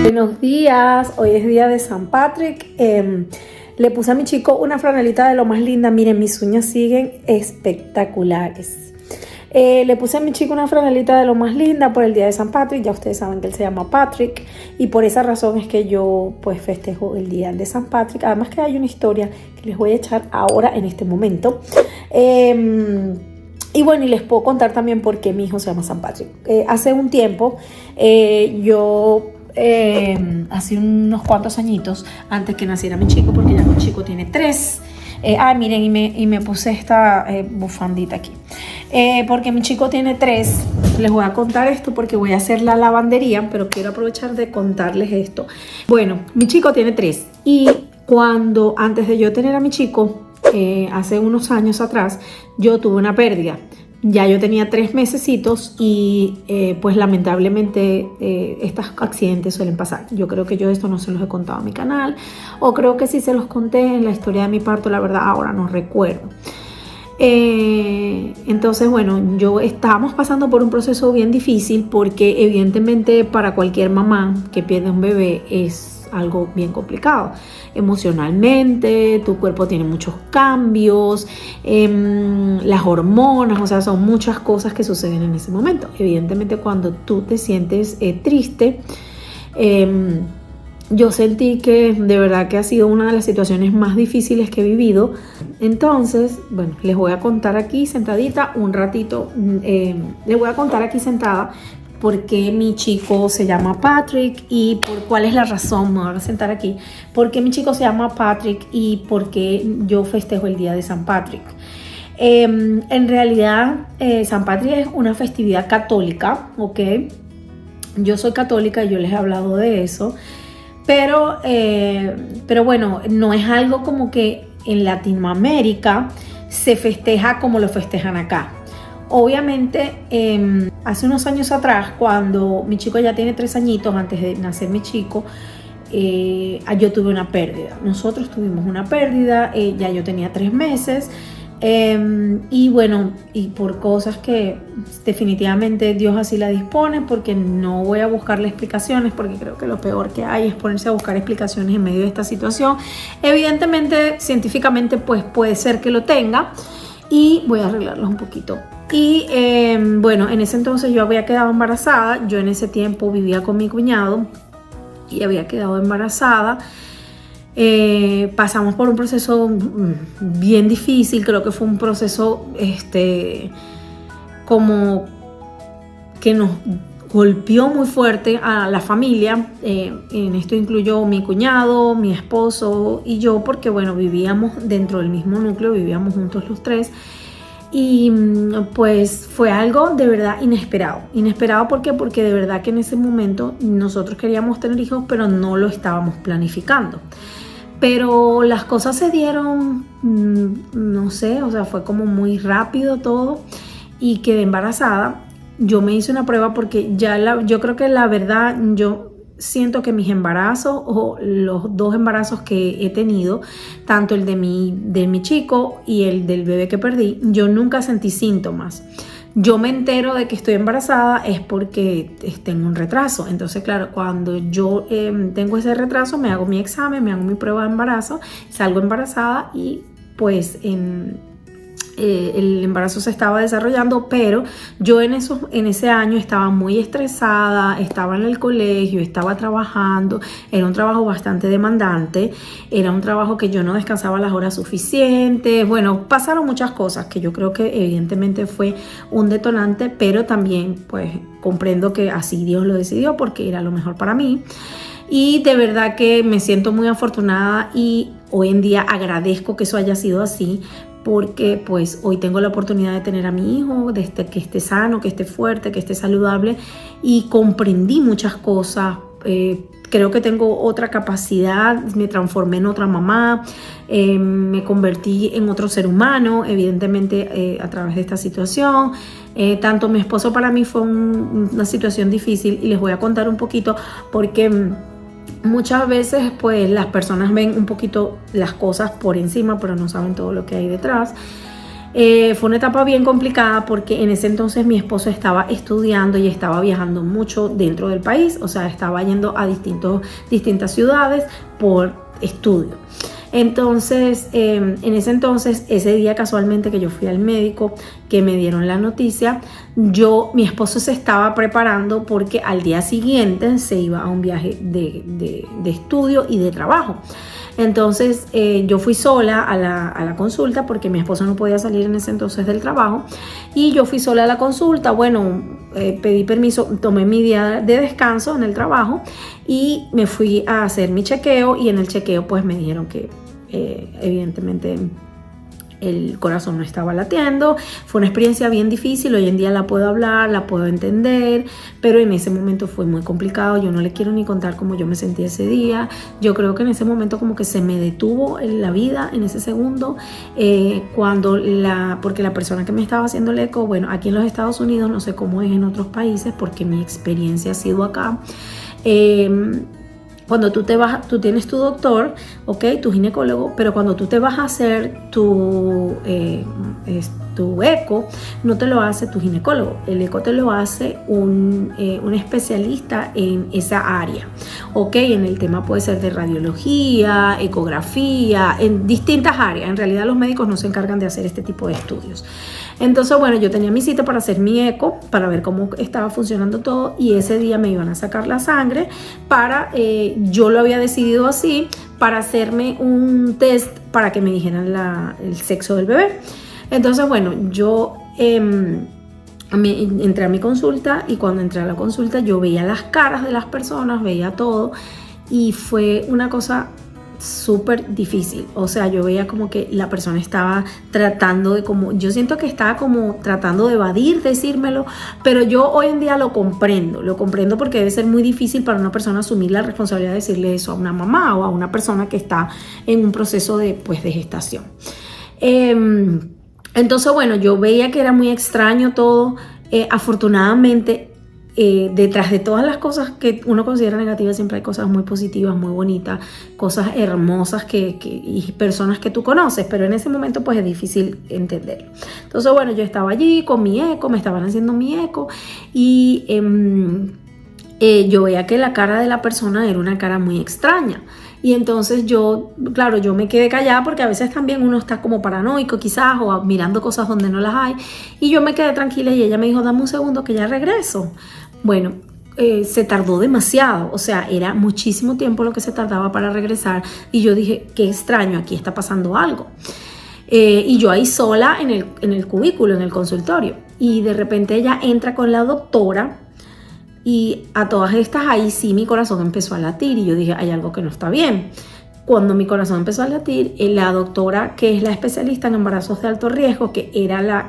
Buenos días, hoy es día de San Patrick. Le puse a mi chico una franelita de lo más linda. Miren, mis uñas siguen espectaculares. Le puse a mi chico una franelita de lo más linda por el día de San Patrick. Ya ustedes saben que él se llama Patrick y por esa razón es que yo pues festejo el día de San Patrick. Además que hay una historia que les voy a echar ahora en este momento. Y bueno, y les puedo contar también por qué mi hijo se llama San Patrick. Hace un tiempo hace unos cuantos añitos antes que naciera mi chico, porque ya mi chico tiene 3. Miren, y me puse esta bufandita aquí. Porque mi chico tiene 3. Les voy a contar esto porque voy a hacer la lavandería, pero quiero aprovechar de contarles esto. Bueno, mi chico tiene 3 y antes de yo tener a mi chico, hace unos años atrás, yo tuve una pérdida. Ya yo tenía 3 mesecitos y pues lamentablemente estos accidentes suelen pasar. Yo creo que yo esto no se los he contado a mi canal, o creo que sí se los conté en la historia de mi parto, la verdad ahora no recuerdo. Entonces bueno, estábamos pasando por un proceso bien difícil porque evidentemente para cualquier mamá que pierde un bebé es algo bien complicado. Emocionalmente, tu cuerpo tiene muchos cambios, las hormonas, o sea, son muchas cosas que suceden en ese momento. Evidentemente cuando tú te sientes triste, yo sentí que de verdad que ha sido una de las situaciones más difíciles que he vivido. Entonces, bueno, les voy a contar aquí sentadita un ratito, les voy a contar aquí sentada por qué mi chico se llama Patrick y por cuál es la razón. Me voy a sentar aquí. Por qué mi chico se llama Patrick y por qué yo festejo el día de San Patrick. En realidad, San Patrick es una festividad católica, ¿ok? Yo soy católica y yo les he hablado de eso. Pero bueno, no es algo como que en Latinoamérica se festeja como lo festejan acá. Obviamente, hace unos años atrás, cuando mi chico ya tiene 3 añitos, antes de nacer mi chico, yo tuve una pérdida. Nosotros tuvimos una pérdida, ya yo tenía 3 meses. Y bueno, y por cosas que definitivamente Dios así la dispone, porque no voy a buscarle explicaciones, porque creo que lo peor que hay es ponerse a buscar explicaciones en medio de esta situación. Evidentemente, científicamente, pues puede ser que lo tenga, y voy a arreglarlos un poquito. Y bueno, en ese entonces yo había quedado embarazada. Yo en ese tiempo vivía con mi cuñado y había quedado embarazada. Pasamos por un proceso bien difícil. Creo que fue un proceso como que nos golpeó muy fuerte a la familia. En esto incluyó mi cuñado, mi esposo y yo, porque bueno, vivíamos dentro del mismo núcleo, vivíamos juntos los 3. Y pues fue algo de verdad inesperado. ¿Por qué? Porque de verdad que en ese momento nosotros queríamos tener hijos, pero no lo estábamos planificando. Pero las cosas se dieron, no sé, o sea, fue como muy rápido todo y quedé embarazada. Yo me hice una prueba porque yo creo que la verdad, yo siento que mis embarazos, o los 2 embarazos que he tenido, tanto el de mi chico y el del bebé que perdí, yo nunca sentí síntomas. Yo me entero de que estoy embarazada es porque tengo un retraso. Entonces, claro, cuando yo tengo ese retraso, me hago mi examen, me hago mi prueba de embarazo, salgo embarazada y pues el embarazo se estaba desarrollando, pero yo en ese año estaba muy estresada, estaba en el colegio, estaba trabajando, era un trabajo bastante demandante, era un trabajo que yo no descansaba las horas suficientes. Bueno, pasaron muchas cosas que yo creo que evidentemente fue un detonante, pero también pues comprendo que así Dios lo decidió porque era lo mejor para mí. Y de verdad que me siento muy afortunada y hoy en día agradezco que eso haya sido así, porque pues hoy tengo la oportunidad de tener a mi hijo, que esté sano, que esté fuerte, que esté saludable, y comprendí muchas cosas. Creo que tengo otra capacidad, me transformé en otra mamá, me convertí en otro ser humano, evidentemente a través de esta situación. Tanto mi esposo, para mí fue una situación difícil, y les voy a contar un poquito porque muchas veces pues las personas ven un poquito las cosas por encima, pero no saben todo lo que hay detrás. Fue una etapa bien complicada porque en ese entonces mi esposo estaba estudiando y estaba viajando mucho dentro del país, o sea, estaba yendo a distintas ciudades por estudio. Entonces, en ese entonces, ese día casualmente que yo fui al médico, que me dieron la noticia, mi esposo se estaba preparando porque al día siguiente se iba a un viaje de estudio y de trabajo. Entonces yo fui sola a la consulta porque mi esposo no podía salir en ese entonces del trabajo y yo fui sola a la consulta. Bueno, pedí permiso, tomé mi día de descanso en el trabajo y me fui a hacer mi chequeo, y en el chequeo pues me dijeron que evidentemente el corazón no estaba latiendo. Fue una experiencia bien difícil, hoy en día la puedo hablar, la puedo entender, pero en ese momento fue muy complicado. Yo no le quiero ni contar cómo yo me sentí ese día. Yo creo que en ese momento como que se me detuvo la vida en ese segundo, porque la persona que me estaba haciendo el eco, bueno, aquí en los Estados Unidos, no sé cómo es en otros países porque mi experiencia ha sido acá, cuando tú tienes tu doctor, ¿ok? Tu ginecólogo, pero cuando tú te vas a hacer tu eco, no te lo hace tu ginecólogo. El eco te lo hace un especialista en esa área, ¿ok? En el tema puede ser de radiología, ecografía, en distintas áreas. En realidad los médicos no se encargan de hacer este tipo de estudios. Entonces, bueno, yo tenía mi cita para hacer mi eco, para ver cómo estaba funcionando todo, y ese día me iban a sacar la sangre yo lo había decidido así, para hacerme un test para que me dijeran el sexo del bebé. Entonces, bueno, yo entré a mi consulta, y cuando entré a la consulta yo veía las caras de las personas, veía todo, y fue una cosa súper difícil. O sea, yo veía como que la persona estaba tratando de yo siento que estaba como tratando de evadir decírmelo, pero yo hoy en día lo comprendo porque debe ser muy difícil para una persona asumir la responsabilidad de decirle eso a una mamá o a una persona que está en un proceso de gestación. Entonces, bueno, yo veía que era muy extraño todo. Afortunadamente, detrás de todas las cosas que uno considera negativas, siempre hay cosas muy positivas, muy bonitas, cosas hermosas y personas que tú conoces, pero en ese momento pues es difícil entenderlo. Entonces, bueno, yo estaba allí con mi eco, me estaban haciendo mi eco, y yo veía que la cara de la persona era una cara muy extraña. Y entonces yo me quedé callada, porque a veces también uno está como paranoico quizás, o mirando cosas donde no las hay, y yo me quedé tranquila, y ella me dijo: dame un segundo que ya regreso. Bueno, se tardó demasiado, o sea, era muchísimo tiempo lo que se tardaba para regresar, y yo dije: qué extraño, aquí está pasando algo. Y yo ahí sola en el cubículo, en el consultorio, y de repente ella entra con la doctora. Y a todas estas, ahí sí mi corazón empezó a latir, y yo dije: hay algo que no está bien. Cuando mi corazón empezó a latir, la doctora, que es la especialista en embarazos de alto riesgo, que era la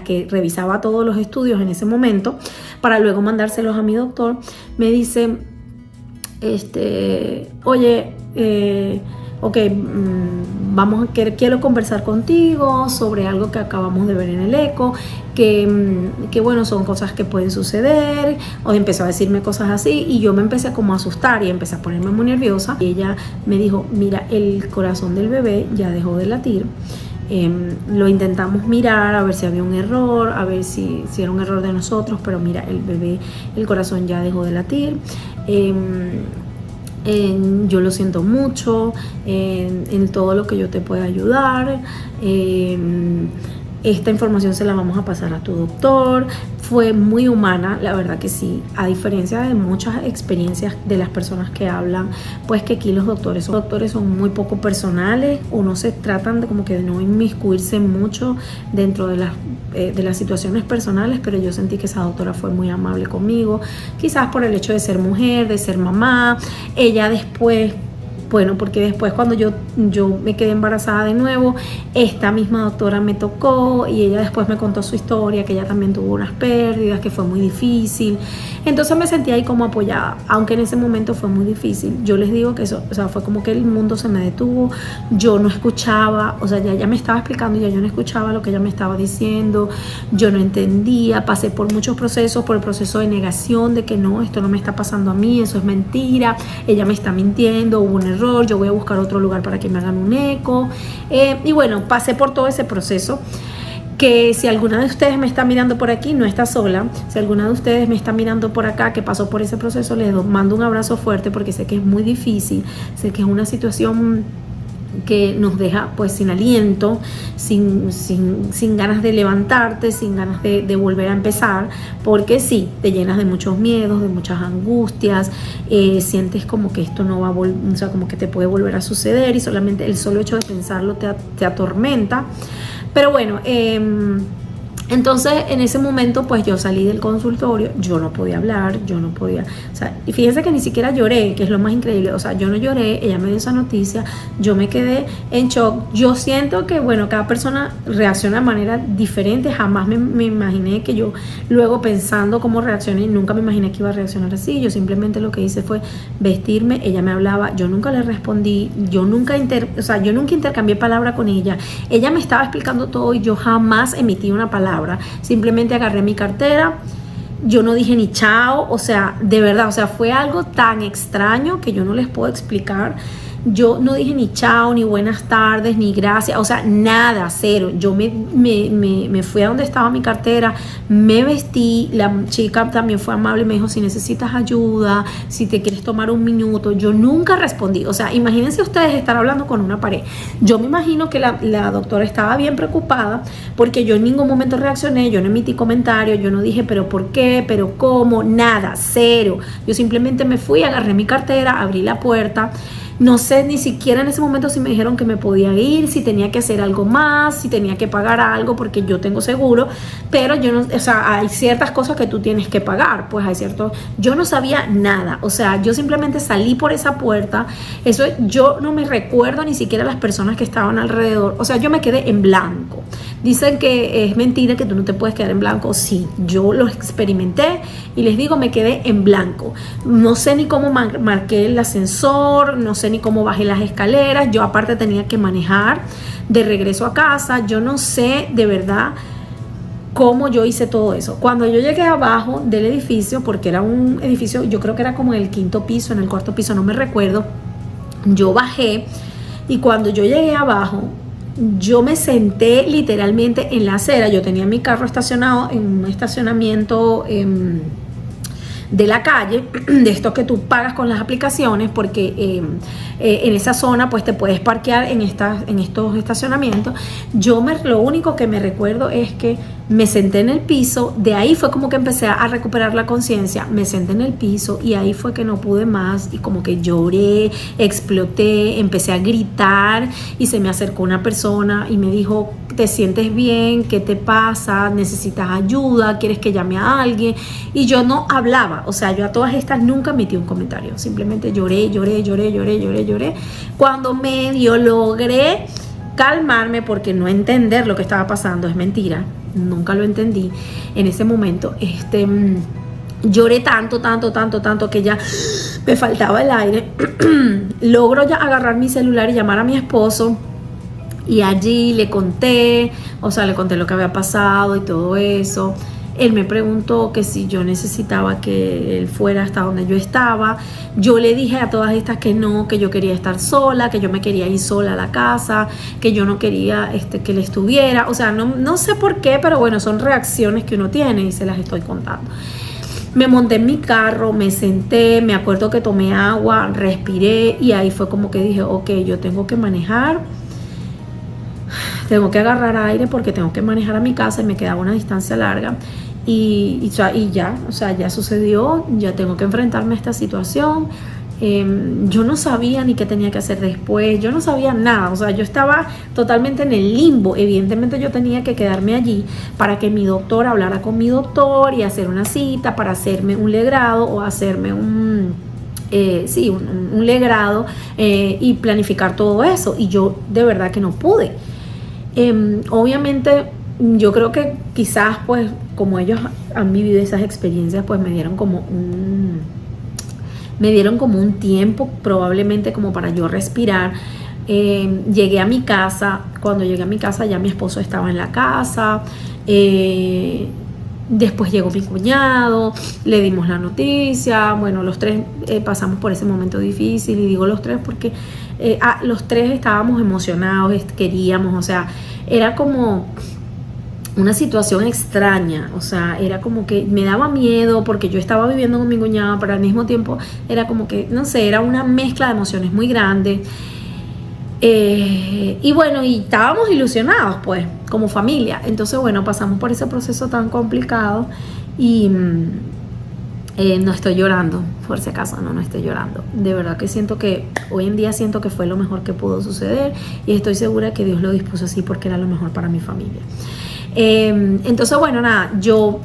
que revisaba todos los estudios en ese momento, para luego mandárselos a mi doctor, me dice: oye, ok, quiero conversar contigo sobre algo que acabamos de ver en el eco, que bueno, son cosas que pueden suceder. O empezó a decirme cosas así, y yo me empecé como a asustar y empecé a ponerme muy nerviosa. Y ella me dijo: mira, el corazón del bebé ya dejó de latir. Lo intentamos mirar a ver si había un error, a ver si era un error de nosotros, pero mira, el corazón ya dejó de latir. Yo lo siento mucho, en todo lo que yo te pueda ayudar. Esta información se la vamos a pasar a tu doctor. Fue muy humana, la verdad que sí, a diferencia de muchas experiencias de las personas que hablan, pues que aquí los doctores son muy poco personales, o no se tratan de no inmiscuirse mucho dentro de las situaciones personales, pero yo sentí que esa doctora fue muy amable conmigo, quizás por el hecho de ser mujer, de ser mamá. Ella después, bueno, porque después cuando yo me quedé embarazada de nuevo, esta misma doctora me tocó, y ella después me contó su historia, que ella también tuvo unas pérdidas, que fue muy difícil. Entonces me sentí ahí como apoyada, aunque en ese momento fue muy difícil. Yo les digo que eso, o sea, fue como que el mundo se me detuvo. Yo no escuchaba, o sea, ya me estaba explicando, y ya yo no escuchaba lo que ella me estaba diciendo. Yo no entendía, pasé por muchos procesos, por el proceso de negación, de que no, esto no me está pasando a mí, eso es mentira, ella me está mintiendo, hubo un error, yo voy a buscar otro lugar para que me hagan un eco. Y bueno, pasé por todo ese proceso. que si alguna de ustedes me está mirando por aquí, no está sola. Si alguna de ustedes me está mirando por acá, que pasó por ese proceso, les mando un abrazo fuerte porque sé que es muy difícil, sé que es una situación que nos deja pues sin aliento, sin ganas de levantarte, sin ganas de volver a empezar, porque sí, te llenas de muchos miedos, de muchas angustias, sientes como que esto no va a o sea, como que te puede volver a suceder y solamente el solo hecho de pensarlo te atormenta. Pero bueno, entonces en ese momento pues yo salí del consultorio, yo no podía hablar, yo no podía, o sea, y fíjense que ni siquiera lloré, que es lo más increíble, o sea, yo no lloré, ella me dio esa noticia, yo me quedé en shock. Yo siento que bueno, cada persona reacciona de manera diferente, jamás me imaginé que yo luego pensando cómo reaccioné, nunca me imaginé que iba a reaccionar así. Yo simplemente lo que hice fue vestirme, ella me hablaba, yo nunca le respondí, yo nunca intercambié palabra con ella me estaba explicando todo y yo jamás emití una palabra. Simplemente agarré mi cartera, yo no dije ni chao, o sea, de verdad, o sea, fue algo tan extraño que yo no les puedo explicar. Yo no dije ni chao, ni buenas tardes, ni gracias, o sea, nada, cero. Yo me fui a donde estaba mi cartera, me vestí, la chica también fue amable, me dijo si necesitas ayuda, si te quieres tomar un minuto. Yo nunca respondí, o sea, imagínense ustedes estar hablando con una pared. Yo me imagino que la doctora estaba bien preocupada porque yo en ningún momento reaccioné, yo no emití comentarios, yo no dije pero por qué, pero cómo, nada, cero. Yo simplemente me fui, agarré mi cartera, abrí la puerta. No sé ni siquiera en ese momento si me dijeron que me podía ir, si tenía que hacer algo más, si tenía que pagar algo porque yo tengo seguro, pero yo no, o sea, hay ciertas cosas que tú tienes que pagar, pues hay cierto, yo no sabía nada, o sea, yo simplemente salí por esa puerta, eso yo no me recuerdo ni siquiera las personas que estaban alrededor, o sea, yo me quedé en blanco. Dicen que es mentira, que tú no te puedes quedar en blanco. Sí, yo lo experimenté y les digo, me quedé en blanco. No sé ni cómo marqué el ascensor, no sé ni cómo bajé las escaleras. Yo aparte tenía que manejar de regreso a casa. Yo no sé de verdad cómo yo hice todo eso. Cuando yo llegué abajo del edificio, porque era un edificio, yo creo que era como en el 5.º piso, en el 4.º piso, no me recuerdo, yo bajé y cuando yo llegué abajo, yo me senté literalmente en la acera. Yo tenía mi carro estacionado en un estacionamiento de la calle, de estos que tú pagas con las aplicaciones, porque en esa zona pues te puedes parquear en estos estacionamientos. Lo único que me recuerdo es que me senté en el piso, de ahí fue como que empecé a recuperar la conciencia, me senté en el piso y ahí fue que no pude más y como que lloré, exploté, empecé a gritar y se me acercó una persona y me dijo, ¿te sientes bien? ¿Qué te pasa? ¿Necesitas ayuda? ¿Quieres que llame a alguien? Y yo no hablaba, o sea, yo a todas estas nunca emití un comentario, simplemente lloré. Cuando medio logré calmarme, porque no entender lo que estaba pasando es mentira, nunca lo entendí en ese momento, lloré tanto que ya me faltaba el aire. Logro ya agarrar mi celular y llamar a mi esposo y allí le conté lo que había pasado y todo eso. Él me preguntó que si yo necesitaba que él fuera hasta donde yo estaba. Yo le dije a todas estas que no, que yo quería estar sola, que yo me quería ir sola a la casa, que yo no quería que él estuviera. O sea, no sé por qué, pero bueno, son reacciones que uno tiene y se las estoy contando. Me monté en mi carro, me senté, me acuerdo que tomé agua, respiré y ahí fue como que dije, ok, yo tengo que manejar. Tengo que agarrar aire porque tengo que manejar a mi casa y me quedaba una distancia larga y ya sucedió, ya tengo que enfrentarme a esta situación. Yo no sabía ni qué tenía que hacer después, yo no sabía nada, o sea, yo estaba totalmente en el limbo. Evidentemente yo tenía que quedarme allí para que mi doctor hablara con mi doctor y hacer una cita para hacerme un legrado o hacerme un legrado y planificar todo eso, y yo de verdad que no pude. Obviamente yo creo que quizás pues como ellos han vivido esas experiencias pues me dieron como un tiempo probablemente como para yo respirar. Llegué a mi casa, cuando llegué a mi casa ya mi esposo estaba en la casa, después llegó mi cuñado, le dimos la noticia, bueno, los tres pasamos por ese momento difícil, y digo los tres porque los tres estábamos emocionados, queríamos, o sea, era como una situación extraña, o sea, era como que me daba miedo porque yo estaba viviendo con mi cuñada, pero al mismo tiempo era como que, no sé, era una mezcla de emociones muy grande. Y bueno, y estábamos ilusionados pues como familia. Entonces bueno, pasamos por ese proceso tan complicado y no estoy llorando, por si acaso, no estoy llorando. De verdad que siento que hoy en día siento que fue lo mejor que pudo suceder y estoy segura que Dios lo dispuso así porque era lo mejor para mi familia. Entonces bueno, nada, yo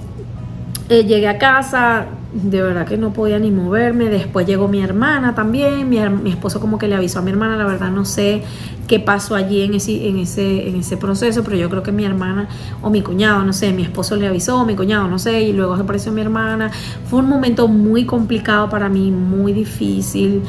llegué a casa, de verdad que no podía ni moverme. Después llegó mi hermana también, mi esposo como que le avisó a mi hermana, la verdad no sé qué pasó allí en ese proceso, pero yo creo que mi hermana o mi cuñado, no sé, mi esposo le avisó, mi cuñado, no sé, y luego apareció mi hermana. Fue un momento muy complicado para mí, muy difícil.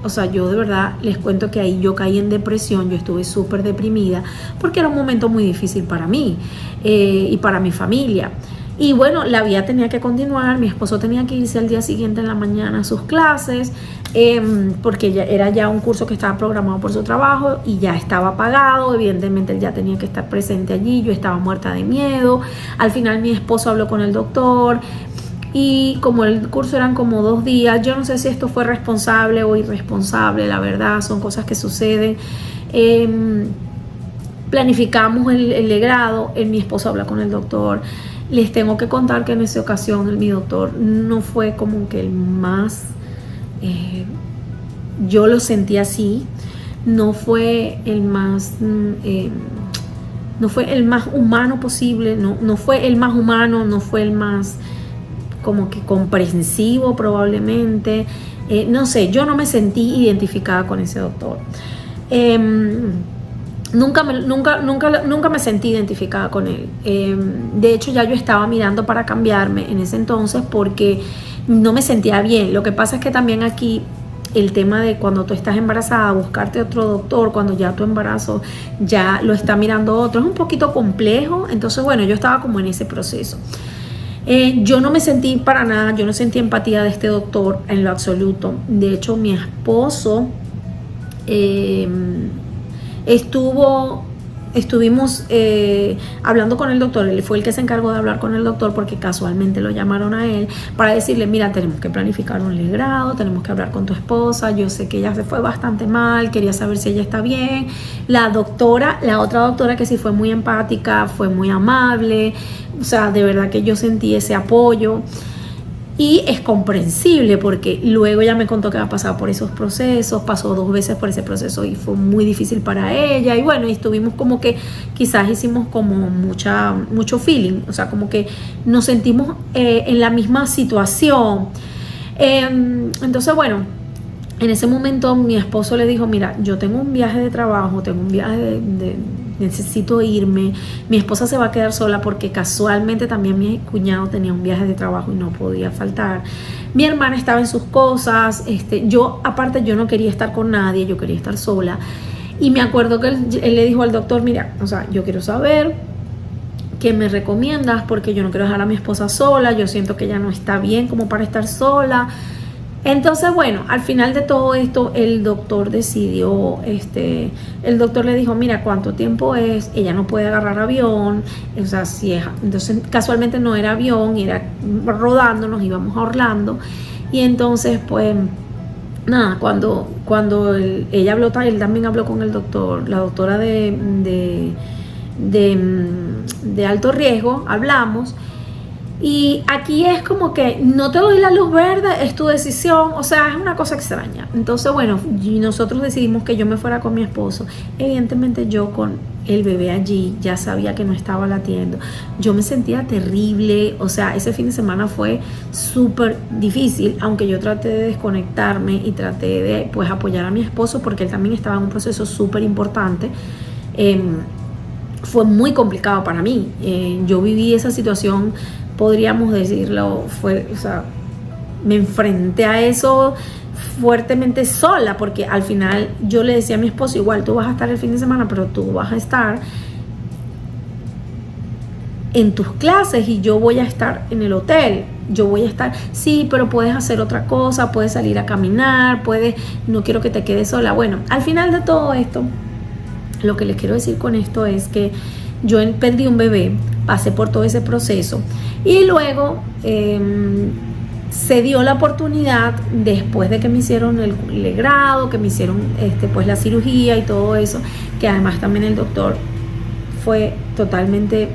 O sea, yo de verdad les cuento que ahí yo caí en depresión, yo estuve súper deprimida porque era un momento muy difícil para mí y para mi familia. Y bueno, la vida tenía que continuar, mi esposo tenía que irse al día siguiente en la mañana a sus clases, porque era ya un curso que estaba programado por su trabajo y ya estaba pagado, evidentemente él ya tenía que estar presente allí, yo estaba muerta de miedo. Al final mi esposo habló con el doctor y como el curso eran como 2 días, yo no sé si esto fue responsable o irresponsable, la verdad, son cosas que suceden. Planificamos el legrado, mi esposo habla con el doctor. Les tengo que contar que en esa ocasión mi doctor no fue como que el más, yo lo sentí así, no fue el más, no fue el más humano posible, no fue el más humano, no fue el más como que comprensivo probablemente, no sé, yo no me sentí identificada con ese doctor. Nunca me sentí identificada con él. De hecho, ya yo estaba mirando para cambiarme en ese entonces porque no me sentía bien. Lo que pasa es que también aquí el tema de cuando tú estás embarazada, buscarte otro doctor, cuando ya tu embarazo ya lo está mirando otro, es un poquito complejo. Entonces, bueno, yo estaba como en ese proceso. Yo no me sentí para nada, yo no sentí empatía de este doctor en lo absoluto. De hecho, mi esposo... Estuvimos hablando con el doctor, él fue el que se encargó de hablar con el doctor porque casualmente lo llamaron a él para decirle, mira, tenemos que planificar un legrado, tenemos que hablar con tu esposa, yo sé que ella se fue bastante mal, quería saber si ella está bien. La otra doctora que sí fue muy empática, fue muy amable, o sea, de verdad que yo sentí ese apoyo. Y es comprensible porque luego ella me contó que había pasado por esos procesos, pasó 2 veces por ese proceso y fue muy difícil para ella. Y bueno, y estuvimos como que quizás hicimos como mucho feeling, o sea, como que nos sentimos en la misma situación. Entonces, bueno, en ese momento mi esposo le dijo, mira, yo tengo un viaje de trabajo, tengo un viaje necesito irme, mi esposa se va a quedar sola porque casualmente también mi cuñado tenía un viaje de trabajo y no podía faltar, mi hermana estaba en sus cosas, yo aparte yo no quería estar con nadie, yo quería estar sola. Y me acuerdo que él le dijo al doctor, mira, o sea, yo quiero saber qué me recomiendas porque yo no quiero dejar a mi esposa sola, yo siento que ella no está bien como para estar sola. Entonces, bueno, al final de todo esto, el doctor decidió, el doctor le dijo, mira, ¿cuánto tiempo es? Ella no puede agarrar avión, o sea, si es, entonces casualmente no era avión, era rodando, nos íbamos a Orlando, y entonces, pues, nada, cuando ella habló, él también habló con el doctor, la doctora de alto riesgo, hablamos. Y aquí es como que no te doy la luz verde, es tu decisión, o sea, es una cosa extraña. Entonces, bueno, nosotros decidimos que yo me fuera con mi esposo. Evidentemente yo con el bebé allí ya sabía que no estaba latiendo. Yo me sentía terrible, o sea, ese fin de semana fue súper difícil, aunque yo traté de desconectarme y traté de pues apoyar a mi esposo porque él también estaba en un proceso súper importante. Fue muy complicado para mí. Yo viví esa situación, podríamos decirlo, o sea, me enfrenté a eso fuertemente sola, porque al final yo le decía a mi esposo, igual tú vas a estar el fin de semana, pero tú vas a estar en tus clases y yo voy a estar en el hotel. Yo voy a estar, sí, pero puedes hacer otra cosa, puedes salir a caminar, no quiero que te quedes sola. Bueno, al final de todo esto, Lo que les quiero decir con esto es que yo perdí un bebé, pasé por todo ese proceso y luego se dio la oportunidad, después de que me hicieron el legrado, que me hicieron pues la cirugía y todo eso, que además también el doctor fue totalmente,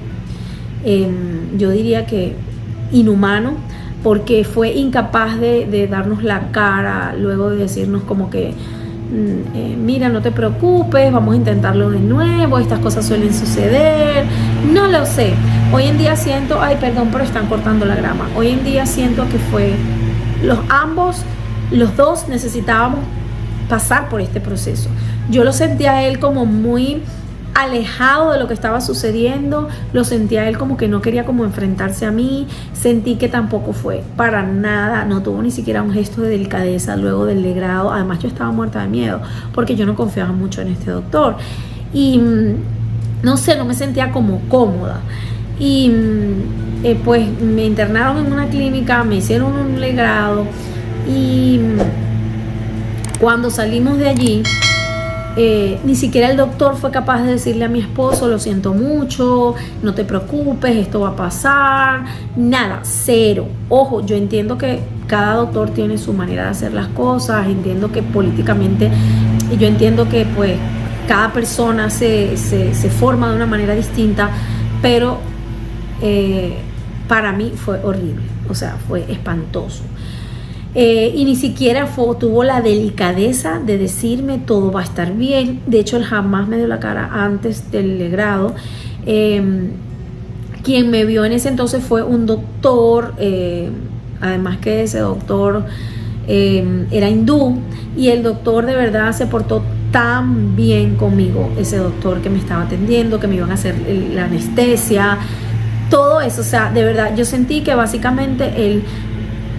yo diría que inhumano, porque fue incapaz de darnos la cara, luego de decirnos como que mira, no te preocupes, vamos a intentarlo de nuevo, estas cosas suelen suceder, no lo sé. Hoy en día siento, ay, perdón, pero están cortando la grama. Hoy en día siento que fue, los dos necesitábamos pasar por este proceso. Yo lo sentía a él como muy alejado de lo que estaba sucediendo, lo sentía a él como que no quería como enfrentarse a mí, sentí que tampoco fue para nada, no tuvo ni siquiera un gesto de delicadeza luego del legrado. Además yo estaba muerta de miedo porque yo no confiaba mucho en este doctor y no sé, no me sentía como cómoda y pues me internaron en una clínica, me hicieron un legrado y cuando salimos de allí ni siquiera el doctor fue capaz de decirle a mi esposo, lo siento mucho, no te preocupes, esto va a pasar, nada, cero. Ojo, yo entiendo que cada doctor tiene su manera de hacer las cosas, entiendo que políticamente, yo entiendo que pues cada persona se forma de una manera distinta, pero para mí fue horrible, o sea, fue espantoso. Y ni siquiera tuvo la delicadeza de decirme todo va a estar bien. De hecho, él jamás me dio la cara antes del legrado. Quien me vio en ese entonces fue un doctor, además que ese doctor era hindú, y el doctor de verdad se portó tan bien conmigo, ese doctor que me estaba atendiendo, que me iban a hacer la anestesia, todo eso. O sea, de verdad, yo sentí que básicamente él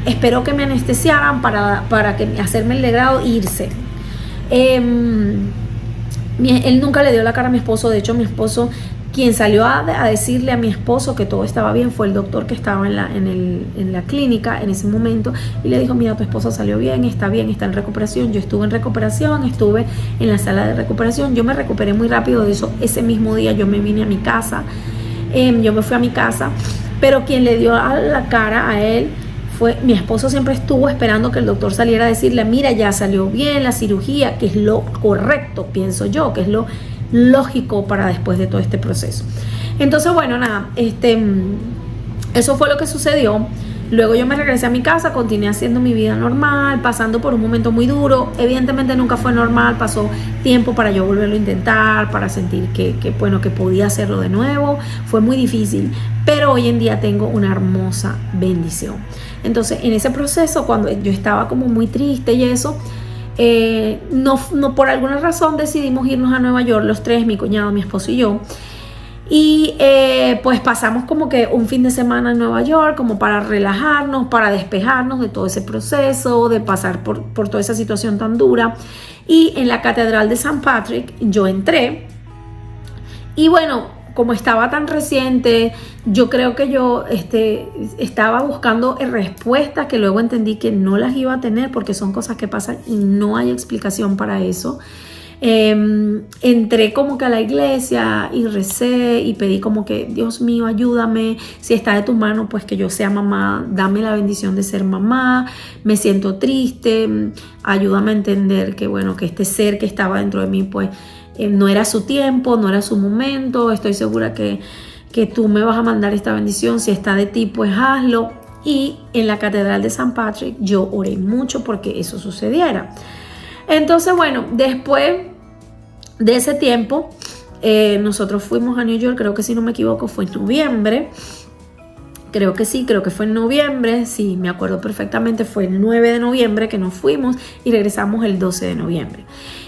esperó que me anestesiaran para hacerme el legrado e irse. Él nunca le dio la cara a mi esposo. De hecho, mi esposo, quien salió a decirle a mi esposo que todo estaba bien, fue el doctor que estaba en la clínica en ese momento, y le dijo, mira, tu esposo salió bien, está en recuperación. Yo estuve en recuperación, estuve en la sala de recuperación, yo me recuperé muy rápido de eso. Ese mismo día yo me vine a mi casa, yo me fui a mi casa, pero quien le dio la cara a él fue mi esposo. Siempre estuvo esperando que el doctor saliera a decirle, mira, ya salió bien la cirugía, que es lo correcto, pienso yo, que es lo lógico para después de todo este proceso. Entonces, bueno, nada, eso fue lo que sucedió. Luego yo me regresé a mi casa, continué haciendo mi vida normal, pasando por un momento muy duro. Evidentemente nunca fue normal, pasó tiempo para yo volverlo a intentar, para sentir que podía hacerlo de nuevo. Fue muy difícil, pero hoy en día tengo una hermosa bendición. Entonces, en ese proceso, cuando yo estaba como muy triste y eso, no por alguna razón decidimos irnos a Nueva York, los tres, mi cuñado, mi esposo y yo. Y pues pasamos como que un fin de semana en Nueva York, como para relajarnos, para despejarnos de todo ese proceso, de pasar por toda esa situación tan dura. Y en la Catedral de St. Patrick yo entré, y bueno, como estaba tan reciente, yo creo que yo estaba buscando respuestas que luego entendí que no las iba a tener, porque son cosas que pasan y no hay explicación para eso. Entré como que a la iglesia y recé y pedí como que, Dios mío, ayúdame, si está de tu mano, pues que yo sea mamá, dame la bendición de ser mamá, me siento triste, ayúdame a entender que bueno, que este ser que estaba dentro de mí, pues no era su tiempo, no era su momento, estoy segura que tú me vas a mandar esta bendición, si está de ti, pues hazlo. Y en la Catedral de St. Patrick yo oré mucho porque eso sucediera. Entonces, bueno, después de ese tiempo, nosotros fuimos a New York, creo que si no me equivoco fue en noviembre. Creo que sí, creo que fue en noviembre, sí, me acuerdo perfectamente, fue el 9 de noviembre que nos fuimos y regresamos el 12 de noviembre.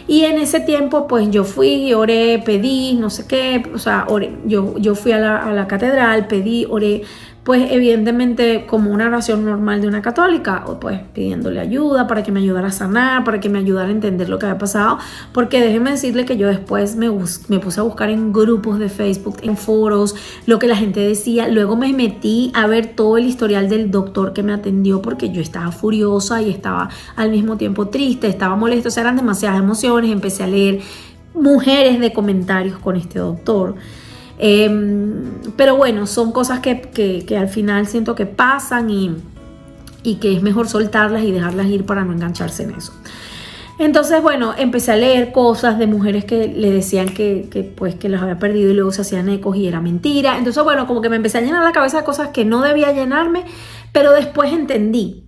Y en ese tiempo, pues yo fui, oré, pedí, no sé qué, o sea, oré, yo fui a la catedral, pedí, oré, pues evidentemente como una oración normal de una católica, o pues pidiéndole ayuda para que me ayudara a sanar, para que me ayudara a entender lo que había pasado, porque déjeme decirle que yo después me puse a buscar en grupos de Facebook, en foros, lo que la gente decía. Luego me metí a ver todo el historial del doctor que me atendió, porque yo estaba furiosa y estaba al mismo tiempo triste, estaba molesta, o sea, eran demasiadas emociones. Empecé a leer mujeres de comentarios con este doctor. Pero bueno, son cosas que al final siento que pasan y que es mejor soltarlas y dejarlas ir para no engancharse en eso. Entonces, bueno, empecé a leer cosas de mujeres que le decían que las había perdido y luego se hacían ecos y era mentira. Entonces, bueno, como que me empecé a llenar la cabeza de cosas que no debía llenarme, pero después entendí.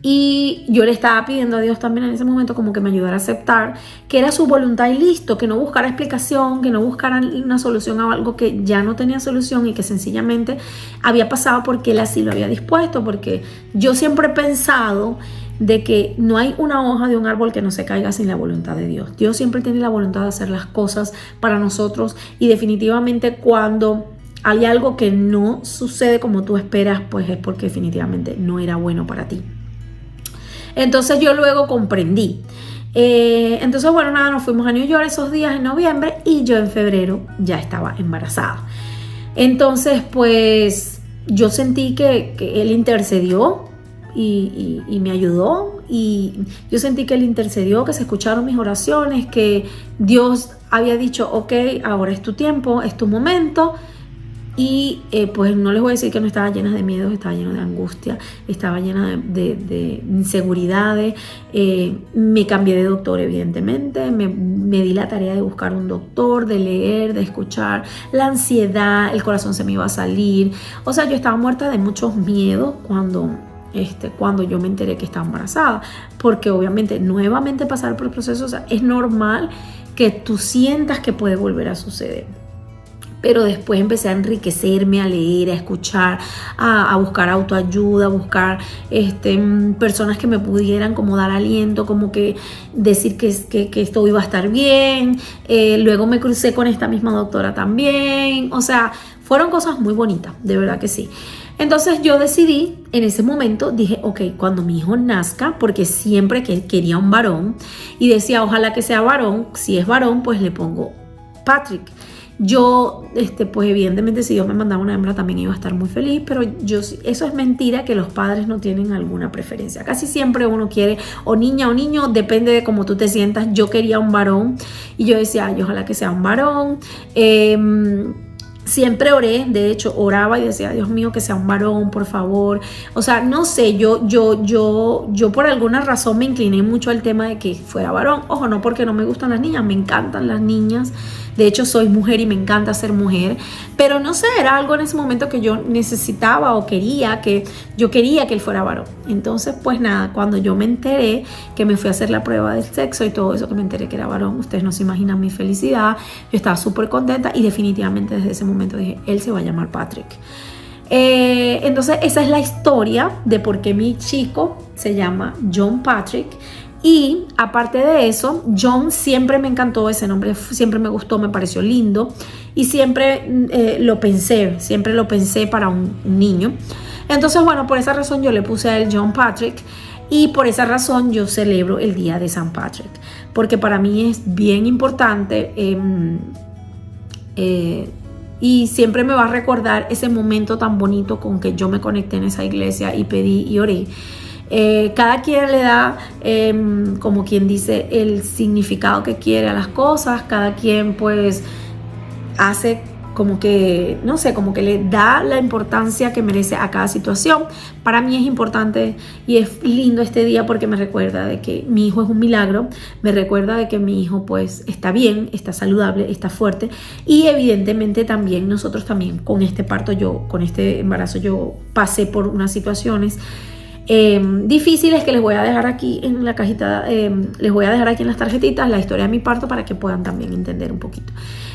Y yo le estaba pidiendo a Dios también en ese momento como que me ayudara a aceptar que era su voluntad y listo, que no buscara explicación, que no buscara una solución a algo que ya no tenía solución y que sencillamente había pasado porque Él así lo había dispuesto, porque yo siempre he pensado de que no hay una hoja de un árbol que no se caiga sin la voluntad de Dios. Dios siempre tiene la voluntad de hacer las cosas para nosotros y definitivamente cuando hay algo que no sucede como tú esperas, pues es porque definitivamente no era bueno para ti. Entonces yo luego comprendí. Entonces bueno, nada, nos fuimos a New York esos días en noviembre y yo en febrero ya estaba embarazada. Entonces pues yo sentí que Él intercedió y me ayudó, y yo sentí que Él intercedió, que se escucharon mis oraciones, que Dios había dicho, ok, ahora es tu tiempo, es tu momento. Y pues no les voy a decir que no estaba llena de miedos, estaba llena de angustia, estaba llena de inseguridades. Me cambié de doctor, evidentemente, me di la tarea de buscar un doctor, de leer, de escuchar, la ansiedad, el corazón se me iba a salir. O sea, yo estaba muerta de muchos miedos cuando yo me enteré que estaba embarazada, porque obviamente nuevamente pasar por el proceso, o sea, es normal que tú sientas que puede volver a suceder. Pero después empecé a enriquecerme, a leer, a escuchar, a buscar autoayuda, a buscar personas que me pudieran como dar aliento, como que decir que esto iba a estar bien. Luego me crucé con esta misma doctora también. O sea, fueron cosas muy bonitas, de verdad que sí. Entonces yo decidí, en ese momento dije, ok, cuando mi hijo nazca, porque siempre quería un varón, y decía, ojalá que sea varón, si es varón, pues le pongo Patrick. Yo, pues evidentemente si Dios me mandaba una hembra también iba a estar muy feliz, pero eso es mentira, que los padres no tienen alguna preferencia. Casi siempre uno quiere o niña o niño, depende de cómo tú te sientas. Yo quería un varón y yo decía, ay, ojalá que sea un varón. Siempre oré, de hecho oraba y decía, Dios mío, que sea un varón, por favor. O sea, no sé, yo por alguna razón me incliné mucho al tema de que fuera varón. Ojo, no porque no me gustan las niñas, me encantan las niñas. De hecho, soy mujer y me encanta ser mujer. Pero no sé, era algo en ese momento que yo necesitaba o quería que él fuera varón. Entonces, pues nada, cuando yo me enteré que me fui a hacer la prueba del sexo y todo eso, que me enteré que era varón, ustedes no se imaginan mi felicidad. Yo estaba súper contenta y definitivamente desde ese momento dije, él se va a llamar Patrick. Entonces, esa es la historia de por qué mi chico se llama John Patrick. Y aparte de eso, John siempre me encantó, ese nombre siempre me gustó, me pareció lindo y siempre lo pensé para un niño. Entonces, bueno, por esa razón yo le puse a él John Patrick y por esa razón yo celebro el día de San Patrick, porque para mí es bien importante y siempre me va a recordar ese momento tan bonito con que yo me conecté en esa iglesia y pedí y oré. Cada quien le da, como quien dice, el significado que quiere a las cosas. Cada quien pues hace como que, no sé, como que le da la importancia que merece a cada situación. Para mí es importante y es lindo este día porque me recuerda de que mi hijo es un milagro, me recuerda de que mi hijo pues está bien, está saludable, está fuerte, y evidentemente también nosotros también con este parto, con este embarazo yo pasé por unas situaciones difíciles que les voy a dejar aquí en la cajita, les voy a dejar aquí en las tarjetitas la historia de mi parto para que puedan también entender un poquito.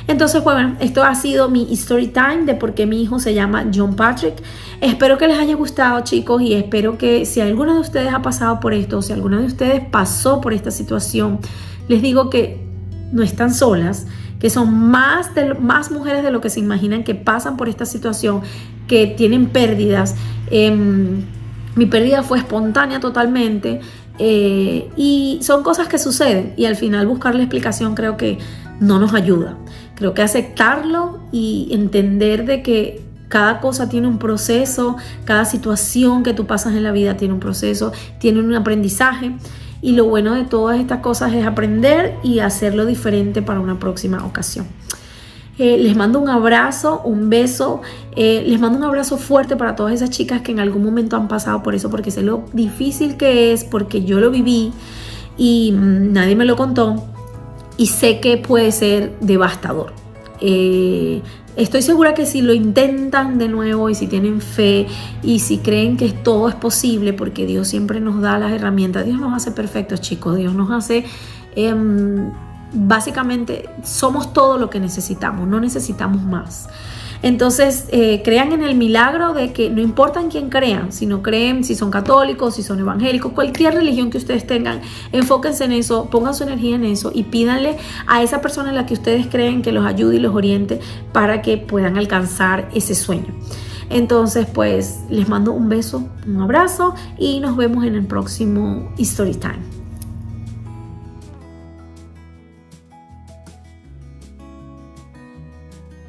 Entonces, bueno, esto ha sido mi story time de por qué mi hijo se llama John Patrick. Espero que les haya gustado, chicos, y espero que si alguno de ustedes ha pasado por esto, o si alguno de ustedes pasó por esta situación, les digo que no están solas, que son más mujeres de lo que se imaginan que pasan por esta situación, que tienen pérdidas. Mi pérdida fue espontánea totalmente y son cosas que suceden y al final buscar la explicación creo que no nos ayuda. Creo que aceptarlo y entender de que cada cosa tiene un proceso, cada situación que tú pasas en la vida tiene un proceso, tiene un aprendizaje y lo bueno de todas estas cosas es aprender y hacerlo diferente para una próxima ocasión. Les mando un abrazo, un beso, les mando un abrazo fuerte para todas esas chicas que en algún momento han pasado por eso, porque sé lo difícil que es, porque yo lo viví y nadie me lo contó y sé que puede ser devastador. Estoy segura que si lo intentan de nuevo y si tienen fe y si creen que todo es posible, porque Dios siempre nos da las herramientas, Dios nos hace perfectos, chicos, Dios nos hace... básicamente somos todo lo que necesitamos, no necesitamos más. Entonces crean en el milagro de que no importa en quién crean, si no creen, si son católicos, si son evangélicos, cualquier religión que ustedes tengan, enfóquense en eso, pongan su energía en eso y pídanle a esa persona en la que ustedes creen que los ayude y los oriente para que puedan alcanzar ese sueño. Entonces pues les mando un beso, un abrazo y nos vemos en el próximo Story Time.